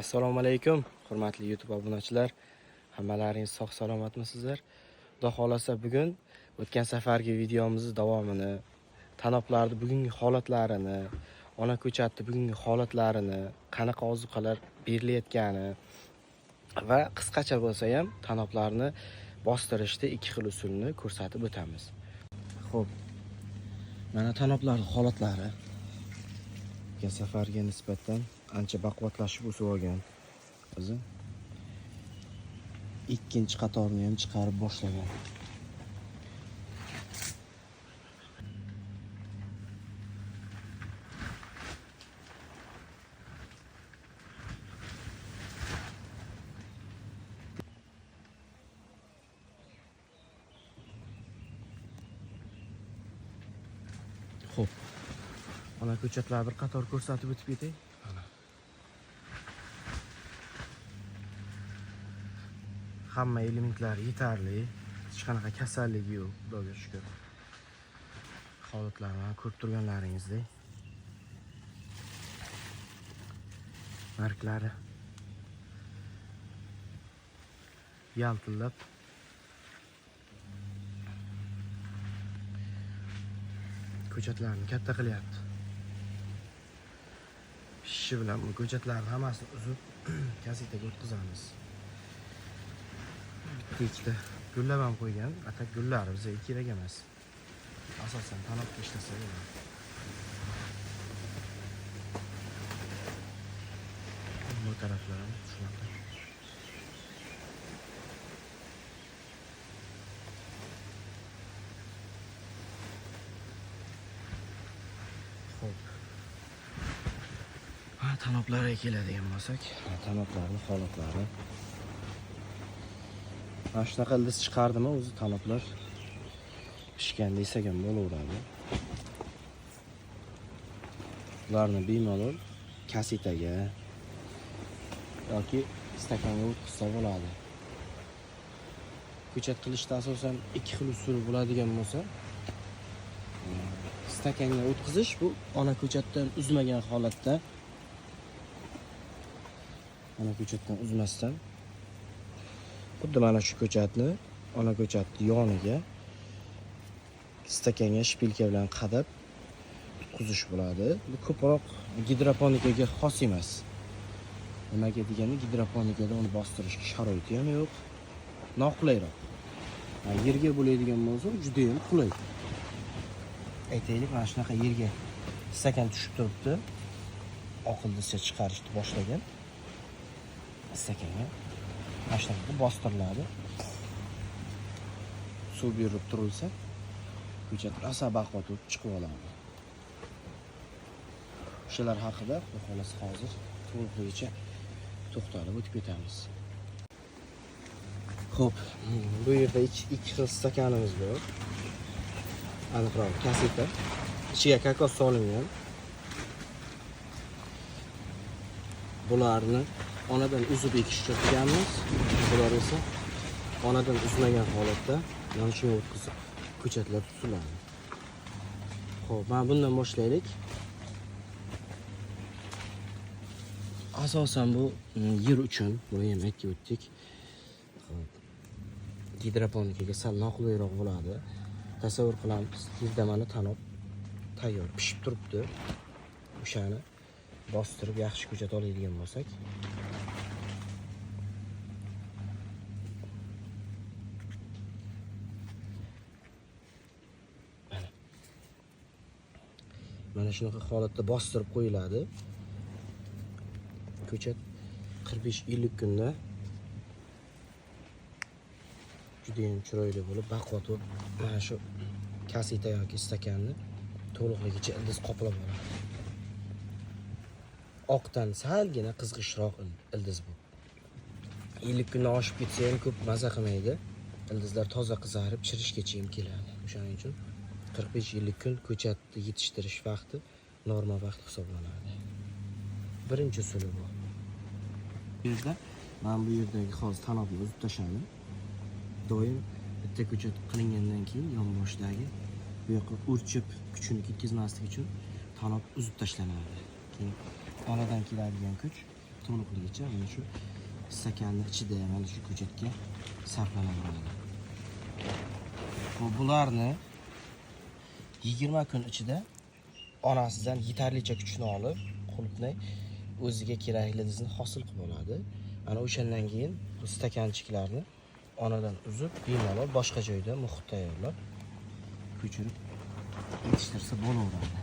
Assalomu alaykum, hurmatli YouTube obunachilar. Hammalaringiz sog' salomatmisizlar? Xudo xolasa bugun o'tgan safargi videomizning davomini, tanoblarning bugungi holatlarini, ona ko'chatni bugungi holatlarini, qanaqa ozuqalar berilayotgani va qisqacha bo'lsa ham tanoblarni bostirishda ikki xil usulni ko'rsatib o'tamiz. Xo'p, mana tanoblarning holatlari o'tgan safarga nisbatan ancha baquvvatlashib o'sib olgan. O'zi ikkinchi qatorni ham chiqarib boshlagan. Xo'p, ana ko'chatlar bir qator ko'rsatib o'tib ketay. Hamma elementlar yetarli, hech qanaqa kasalligi yo'q, Xudoga shukr. Holatlarni ko'rib turganlaringizdek. Marklari yaltillab ko'chatlarni katta qilyapti. Pishishi bilan bu ko'chatlarni hammasini uzib kasetaga o'tkazamiz. Bitta gullab ham qo'ygan, atak gullari bizga kerak emas. Asosan tanobga ishlasa bo'ladi. Bu taraflar ham shunaqa. Xo'p. Tanoblarga keladigan bo'lsak, tanoblarning holatlari. Mana shunaqa ildiz chiqardimi o'zi tanoblar pishgan desak ham bo'laveradi. Ularni bemalol kasetaga yoki stakanga o'tkazsa bo'ladi. Ko'chat qilishda asosan ikki xil usul bo'ladigan bo'lsa, stakanga o'tkazish bu ona ko'chatdan uzmagan holatda, ona ko'chatdan uzmasdan xuddi mana shu ko'chatni ona ko'chatni yoniga stakanga shpilka bilan qadab tutqizish bo'ladi. Bu ko'proq gidroponikaga xos emas. Nimaga deganda gidroponikada uni bostirishga sharoiti ham yo'q. Noqulayroq. Yerga bo'ladigan bo'lsa juda ham qulay. Aytaylik, mana shunaqa yerga stakan tushib turibdi. Oq ildizcha chiqarishni boshlagan. Stakanga mana shunaqa bostiriladi. Suv berib turilsa, ko'chat rosa baquvvat chiqib oladi. O'shalar haqida xohlasa hozir to'liqligicha to'xtalib o'tib ketamiz. Xo'p, bu yerda ikki xil stakanimiz bor. Aniqroq kaseta. Ichiga kakao solingan. Bularni onadan uzib ekishga turganmiz. Bular esa onadan uzmagan holatda mana shunga o'tkazib ko'chatlar tutiladi. Xo'p, mana bundan boshlaylik. Asosan bu yer uchun, buni ham aytib o'tdik. Gidroponikaga sal noqulayroq bo'ladi. Tasavvur qilamiz, yerda mana tanob tayyor pishib turibdi. O'shani bostirib yaxshi ko'chat oladigan bo'lsak, mana shunaqa holatda bostirib qo'yiladi. Ko'chat 45-50 kunda juda ham chiroyli bo'lib, baquvvat bo'lib, mana shu kaseta yoki stakanni to'liqligicha ildiz qoplab oladi. Oqdan salgina qizg'ishroq ildiz bu. 50 kundan oshib ketsa ham ko'p maza qilmaydi. Ildizlar toza qizarib, chirishgacha ham keladi. O'shaning uchun 45-50 kun ko'chatni yetishtirish vaqti normal vaqt hisoblanadi. Birinchi usuli bu. Bu yerda men bu yerdagi hozir tanobni uzib tashladim. Doim bitta ko'chat qilingandan keyin yonboshdagi bu yoqqa urchib kuchini ketkazmaslik uchun tanob uzib tashlanadi. Keyin onadan keladigan kuch to'liqligicha mana shu stakanning ichida mana shu ko'chatga sarflanaveradi. Bularni 20 kun ichida onasidan yetarlicha kuchni olib, qulupnay o'ziga kerakligini hosil qilib oladi. Ana o'shandan keyin bu stakanchiklarni onadan uzib, bemalol boshqa joyda muhit tayyorlab ko'chirib yetishtirsa bo'laveradi.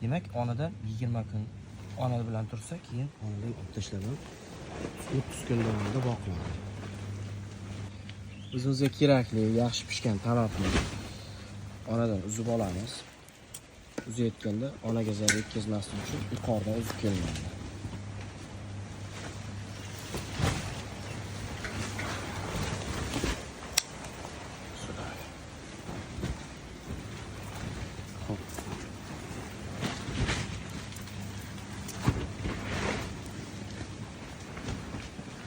Demak, onadan 20 kun ona bilan tursa, keyin onadan olib tashlab 30 kun davomida boqiladi. O'zimizga kerakli yaxshi pishgan tanobni onadan uzib olamiz. Uzayotganda onaga zarar yetkazmaslik uchun yuqoridan uzib kelinadi.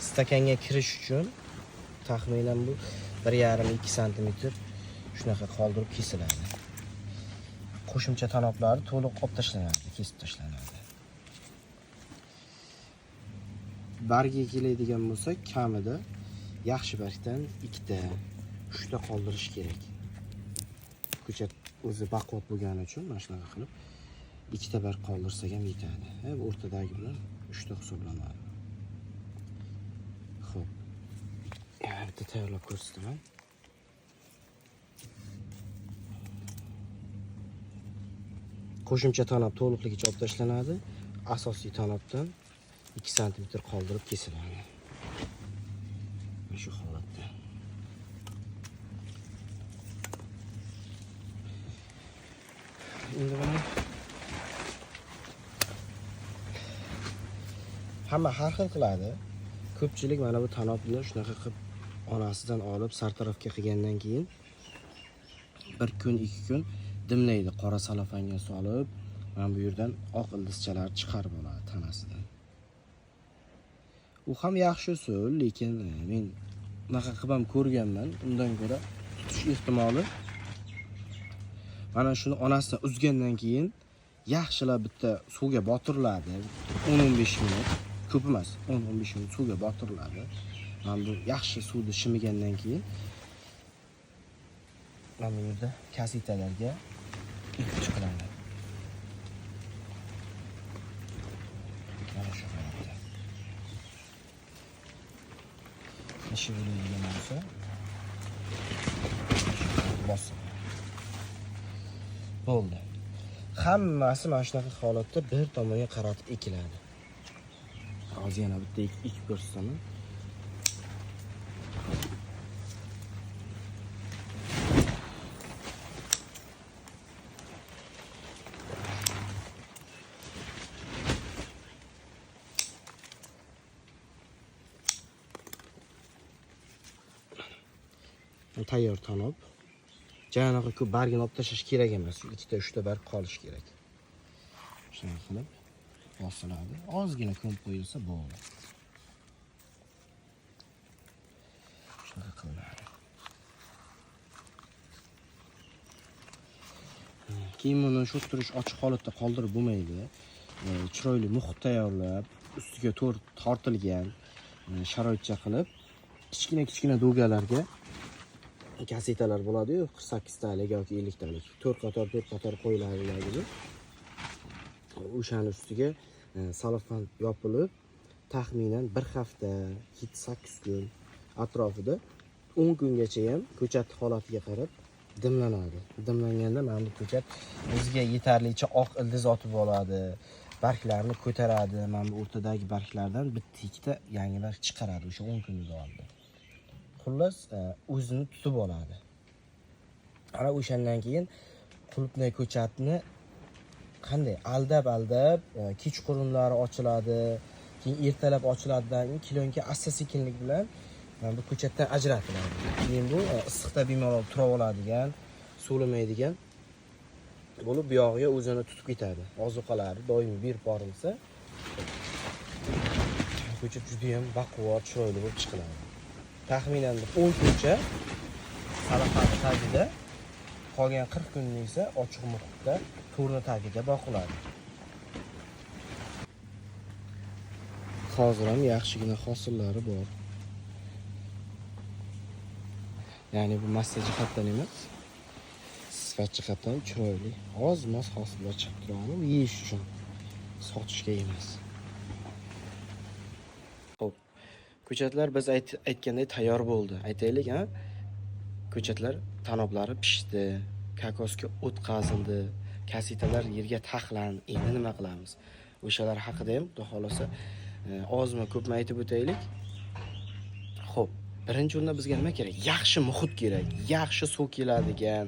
Stakanga kirish uchun taxminan bu 1,5-2 sm shunaqa qoldirib kesiladi. Qo'shimcha tanoblari to'liq olib tashlanadi, kesib tashlanadi. Barga keladigan bo'lsa, kamida yaxshi bargdan 2 ta, 3 ta qoldirish kerak. Ko'chat o'zi baquvvat bo'lgani uchun mana shunaqa qilib 2 ta barg qoldirsak ham yetadi. Bu o'rtadagi bilan 3 ta hisoblanadi. Xo'p. Yana bitta tayyorlab ko'rsataman. Qo'shimcha tanob to'liqligicha olib tashlanadi. Asosiy tanobdan 2 sm qoldirib kesiladi. Shu holatda. Endi mana hamma har xil qiladi. Ko'pchilik mana bu tanobni shunaqa qilib onasidan olib sartarafga qilgandan keyin 1 kun, 2 kun dimlaydi, qora salofanga solib, mana bu yerdan oq ildizchalar chiqarib oladi tanasidan. U ham yaxshi usul, lekin men bunaqa qilib ham ko'rganman. Undan ko'ra tutish ehtimoli mana shuni onasidan uzgandan keyin yaxshilab bitta suvga botiriladi. 10-15 minut, ko'p emas, 10-15 minut suvga botiriladi. Mana bu yaxshi suvni shimigandan keyin mana bu yerda kasetalarga chiqiladi. Mana shu holatda. Ishi bo'ladigan bo'lsa, bosib. Bo'ldi. Hammasi mana shunaqa holatda bir tomonga qaratib ekiladi. Hozir yana bitta ekib ko'rsataman. Tayyor tanob. Janaqa ko'p bargini olib tashlash kerak emas. 2 ta 3 ta barg qolish kerak. Shunday qilib bosiladi. Ozgina ko'mib qo'yilsa bo'ldi. Shunday qilinadi. Keyin buni sho'ttirish ochiq holatda qoldirib bo'lmaydi. Chiroyli muhit tayyorlab, ustiga to'rt tortilgan sharoitcha qilib, kichkina do'galarga kasetalar bo'ladi-yu, 48 talik yoki 50 talik. 4 qator qo'yiladi. O'shaning ustiga salofan yopilib, taxminan 1 hafta, 7-8 kun atrofida 10 kungacha ham ko'chat holatiga qarab dimlanadi. Dimlanganda mana bu ko'chat o'ziga yetarlicha oq ildiz otib oladi. Barglarni ko'taradi. Mana bu o'rtadagi barglardan bitta ikkita yangi barg chiqaradi o'sha 10 kun davomida. Xullas, o'zini tutib oladi. Ana o'shandan keyin qulupnay ko'chatni qanday aldab kechqurunlari ochiladi, keyin ertalab ochiladidan keyin asta-sekinlik bilan mana bu ko'chatdan ajratiladi. Keyin bu issiqda bemalol tura oladigan, so'limaydigan bo'lib, bu yog'iga o'zini tutib ketadi. Ozuqalari doimiy berib borilsa, ko'chat juda ham baquvvat, chiroyli bo'lib chiqiladi. Taxminan 10 kuncha salafani tagida, qolgan 40 kunni esa ochiq muhitda to'rni tagida boqiladi. hozir ham yaxshigina hosillari bor. Ya'ni bu massa jihatdan emas, sifat jihatdan chiroyli. Oz-moz hosillar chiqib turadi, bu yeyish uchun, sotishga emas. Xo'p, ko'chatlar biz aytgandek tayyor bo'ldi. Aytaylik, ha? Ko'chatlar tanoblari pishdi, kokosga o'tkazildi, kasitalar yerga taxlandi. Endi nima qilamiz? O'shalar haqida ham xudo xolasa ozmi ko'pmi aytib o'taylik. Xo'p, birinchi o'rinda bizga nima kerak? Yaxshi muhit kerak. Yaxshi suv keladigan,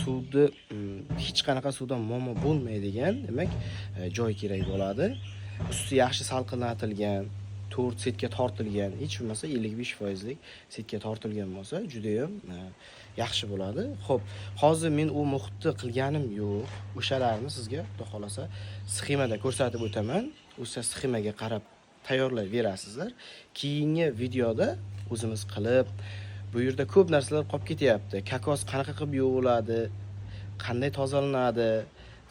suvni hech qanaqa suvdan muammo bo'lmaydigan, demak, joy kerak bo'ladi. Usti yaxshi salqinatilgan, 4 setga tortilgan, hech bo'lmasa 55% lik setga tortilgan bo'lsa, juda ham yaxshi bo'ladi. Xo'p, hozir men u muhitni qilganim yo'q. O'shalarni sizga xudo xolasa sxemada ko'rsatib o'taman. O'sha sxemaga qarab tayyorlab berasizlar. Keyingi videoda o'zimiz qilib, bu yerda ko'p narsalar qolib ketyapti. Kokos qanaqa qilib yuviladi, qanday tozalanadi,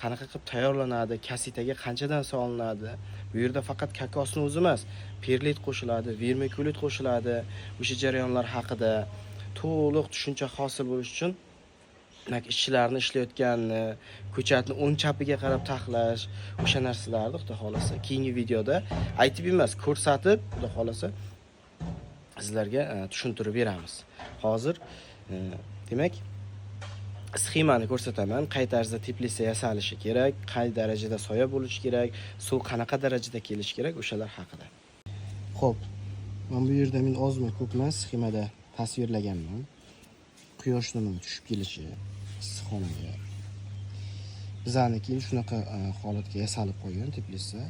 qanaqa qilib tayyorlanadi, kasitaga qanchadan solinadi. Bu yerda faqat kokosni o'zi emas, perlit qo'shiladi, vermikulit qo'shiladi. O'sha jarayonlar haqida to'liq tushuncha hosil bo'lish uchun ishchilarni ishlayotganini, ko'chatni o'ng chapiga qarab taxlash, o'sha narsalarni xudo xolasa keyingi videoda aytib emas, ko'rsatib, xudo xolasa sizlarga tushuntirib beramiz. Hozir demak sxemani ko'rsataman, qay tarzda teplitsa yasalishi kerak, qay darajada soya bo'lishi kerak, suv qanaqa darajada kelishi kerak, o'shalar haqida. Xo'p, mana bu yerda men ozmi ko'pmi sxemada tasvirlaganman. Quyosh nurning tushib kelishi issiqxonaga. Bizaniki shunaqa holatga yasalib qo'ygan teplitsa,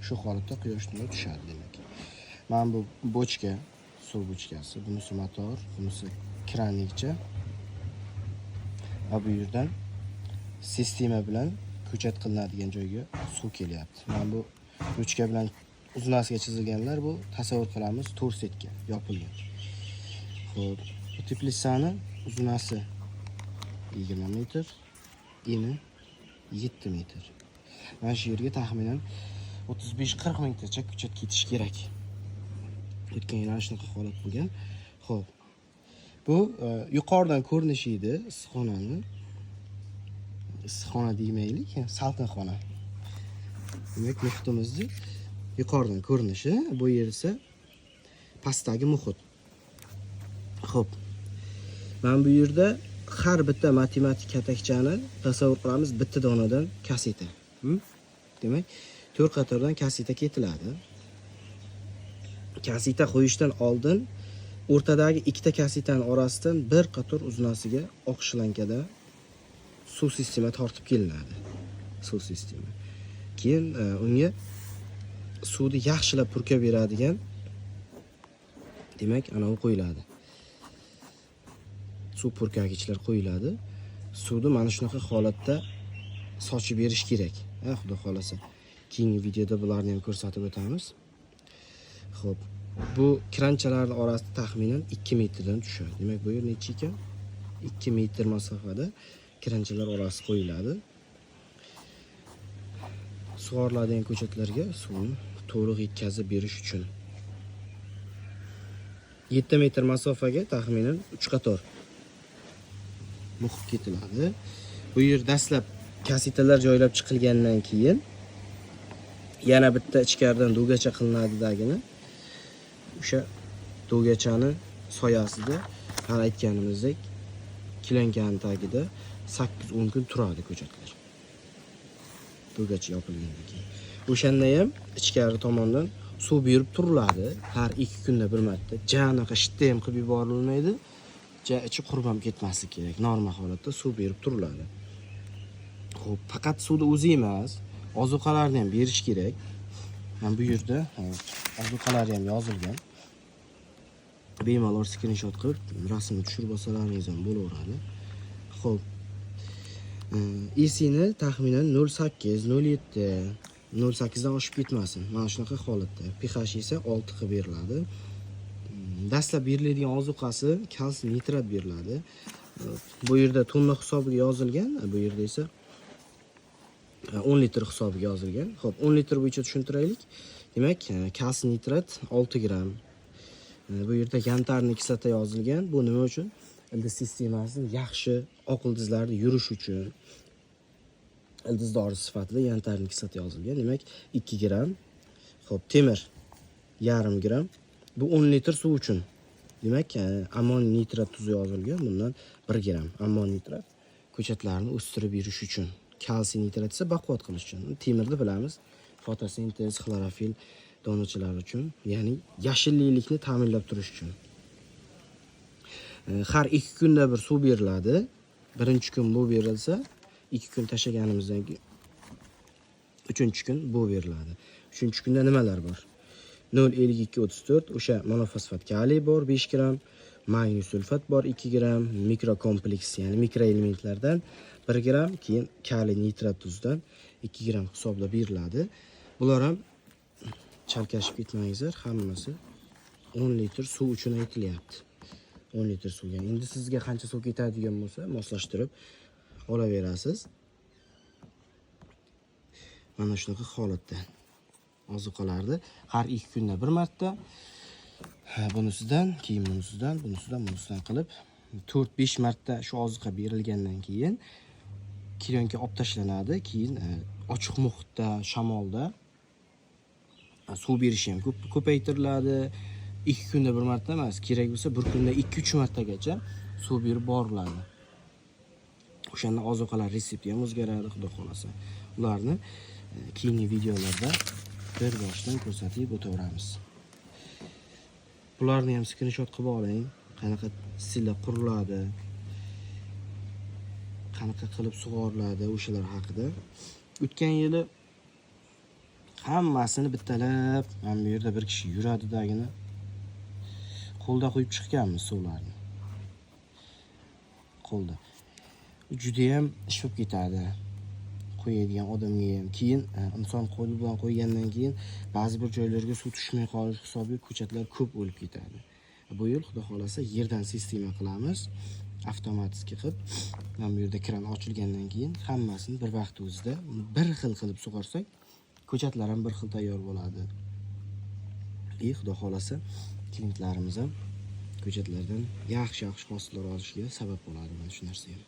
shu holatda quyosh nuri tushadi demak. Mana bu bochka, suv bochkasi, bunisi motor, bunisi kranlikcha. Va bu yerdan sistema bilan ko'chat qilinadigan joyga suv kelyapti. Mana bu ruchka bilan uzunasiga chizilganlar, bu tasavvur qilamiz 4 setga yopilgan. Xo'p, bu teplitsani uzunasi 20 metr, eni 7 metr. Mana shu yerga taxminan 35-40 mingtacha ko'chat ketish kerak. O'tgan yil shunaqa holat bo'lgan. Xo'p, bu yuqoridan ko'rinishi edi issiqxonani. Issiqxona deymaylik, salqin xona. Demak, muhitimizni yuqoridan ko'rinishi, bu yer esa pastdagi muhit. Xo'p. Mana bu yerda har bitta matematik katakchani tasavvur qilamiz, bitta donadan kaseta. Demak, 4 qatordan kaseta ketiladi. Kaseta qo'yishdan oldin o'rtadagi ikkita kasetaning orasidan bir qator uzunasiga oq shlankada suv sistema tortib kelinadi. Suv sistema. Keyin unga suvni yaxshilab purkab beradigan, demak, ana u qo'yiladi. Suv purkagichlar qo'yiladi. Suvni mana shunaqa holatda sochib berish kerak. Xudo xolasa. Keyingi videoda bularni ham ko'rsatib o'tamiz. Xo'p, bu kranchalarning orasida taxminan 2 metrdan tushadi. Demak, bu yer necha ekan? 2 metr masofada kranchalar orasi qo'yiladi. Sug'oriladigan ko'chatlarga suvni to'liq yetkazib berish uchun. 7 metr masofaga taxminan 3 qator muhit ketiladi. Bu yer dastlab kasetalar joylab chiqilgandan keyin yana bitta ichkaridan do'gacha qilinadi-dagini. O'sha do'gachani soyasida har aytganimizdek kilankaning tagida 8-10 kun turadi ko'chatlar. Do'gacha yopilgandan keyin. O'shanda ham ichkari tomondan suv berib turiladi. Har 2 kunda bir marta. Janaqa shitda ham qilib yuborilmaydi. Ichi qurib ham ketmasligi kerak. Normal holatda suv berib turiladi. Xo'p, faqat suvni o'zi emas, ozuqalarni ham berish kerak. Mana bu yerda ozuqalar ham yozilgan. Bemalol screenshot qilib rasmni tushirib olsalaringiz ham bo'laveradi. Xo'p. Esini taxminan 0.8, 0.7, 0.8 dan oshib ketmasin. Mana shunaqa holatda. pH esa 6 qilib beriladi. Dastlab beriladigan ozuqasi kalsiy nitrat beriladi. Bu yerda tonna hisobiga yozilgan, bu yerda esa 10 litr hisobiga yozilgan. Xo'p, 10 litr bo'yicha tushuntiraylik. Demak, kalsiy nitrat 6 gram. Bu yerda yantarni kislota yozilgan. Bu nima uchun? Ildiz sistemasini yaxshi oq ildizlarda yurish uchun. Ildiz dori sifatida yantarni kislota yozilgan. Demak, 2 gram. Xo'p, temir yarim gram. Bu 10 litr suv uchun. Demak, ammon nitrat tuzi yozilgan. Bundan 1 gram ammon nitrat ko'chatlarni o'stirib yurish uchun. Kalsiy nitrat esa baquvvat qilish uchun. Temirni bilamiz. Fotosintez, xlorofil donachilar uchun, ya'ni yashillikni ta'minlab turish uchun. Har 2 kunda bir suv beriladi. Birinchi kun bu berilsa, 2 kun tashaganimizdan keyin 3-kun bu beriladi. 3-kunda nimalar bor? 0,5234 o'sha monofosfat kaliy bor 5 gram, magniy sulfat bor 2 gram, mikrokompleks ya'ni mikroelementlardan 1 gram, keyin kaliy nitrat tuzidan 2 gram hisoblab beriladi. Bular ham chalkashib ketmangizlar, hammasi 10 litr suv uchun aytilyapti. 10 litr suvga. Endi sizga qancha suv ketadigan bo'lsa, moslashtirib olaverasiz. Mana shunaqa holatda ozuqalarni har 2 kunda bir marta bunisidan, keyin bunisidan qilib 4-5 marta shu ozuqa berilgandan keyin kelyonga olib tashlanadi. Keyin ochiq muhitda, shamolda suv berishi ham ko'paytiriladi. 2 kunda bir marta emas, kerak bo'lsa bir kunda 2-3 martagacha suv berib boriladi. O'shanda ozuqalar retsepti ham o'zgaradi, xudo xolasa. Ularni keyingi videolarda bir boshdan ko'rsatib o'taveramiz. Bularni ham screenshot qilib oling. Qanaqa stilda quriladi, qanaqa qilib sug'oriladi o'shalar haqida. O'tgan yili hammasini bittalab mana bu yerda bir kishi yuradidagini qo'lda qo'yib chiqqanmiz suvlarni. Qo'lda. Juda ham ish bo'lib ketadi. Qo'yadigan odamga ham. Keyin inson qo'li bilan qo'ygandan keyin ba'zi bir joylarga suv tushmay qolish hisobiga ko'chatlar ko'p o'lib ketadi. Bu yil xudo xolasa yerdan sistema qilamiz. Avtomatik qilib, mana bu yerda kran ochilgandan keyin hammasini bir vaqt o'zida bir xil qilib sug'orsak, ko'chatlar ham bir xil tayyor bo'ladi. Xudo xolasa klientlarimiz ham ko'chatlardan yaxshi hosillar olishiga sabab bo'ladi mana shu narsa ham.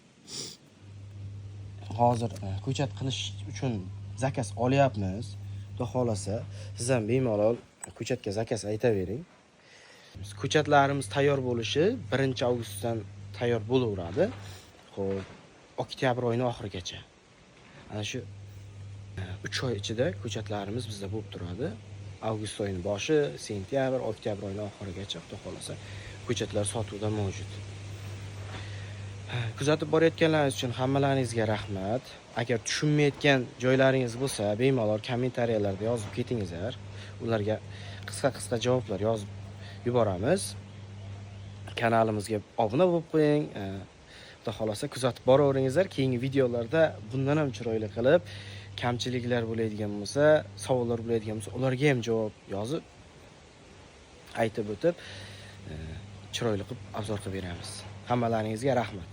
Hozir ko'chat qilish uchun zakaz olyapmiz. Xudo xolasa siz ham bemalol ko'chatga zakaz aytavering. Ko'chatlarimiz tayyor bo'lishi 1-avgustdan tayyor bo'laveradi. Xo'p, oktyabr oyining oxirigacha. Ana shu 3 oy ichida ko'chatlarimiz bizda bo'lib turadi. Avgust oyining boshi, sentyabr, oktyabr oyining oxirigacha xudo xolasa ko'chatlar sotuvda mavjud. Kuzatib borayotganlaringiz uchun hammalaringizga rahmat. Agar tushunmayotgan joylaringiz bo'lsa, bemalol kommentariyalarda yozib ketingizlar. Ularga qisqa javoblar yozib yuboramiz. Kanalimizga obuna bo'lib qo'ying. Xudo xolasa kuzatib boraveringizlar. Keyingi videolarda bundan ham chiroyli qilib, kamchiliklar bo'ladigan bo'lsa, savollar bo'ladigan bo'lsa, ularga ham javob yozib aytib o'tib, chiroyli qilib obzor qilib beramiz. Hammalaringizga rahmat.